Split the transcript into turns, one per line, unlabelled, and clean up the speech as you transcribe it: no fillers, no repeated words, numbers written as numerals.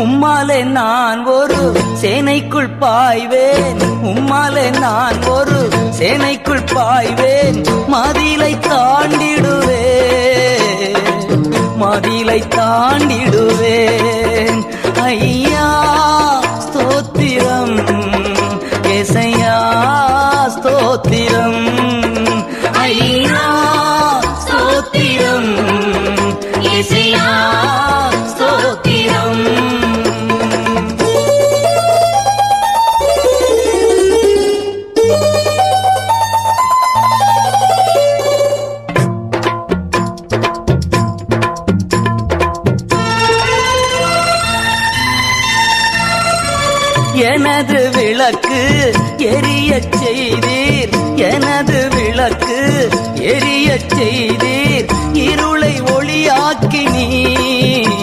உம்மாலே நான் ஒரு சேனைக்குள் பாய்வேன், உம்மாலே நான் ஒரு சேனைக்குள் பாய்வேன், மதிலை தாண்டிடுவேன், மதிலை தாண்டிடுவேன். ஐயா ஸ்தோத்திரம், ஏசையா ஸ்தோத்திரம், ஐயா ஸ்தோத்திரம், ஏசையா ஸ்தோத்திரம். எனது விளக்கு எரியச் செய்தீர், எனது விளக்கு எரியச் செய்தீர், இருளை ஒளியாக்கினீர்,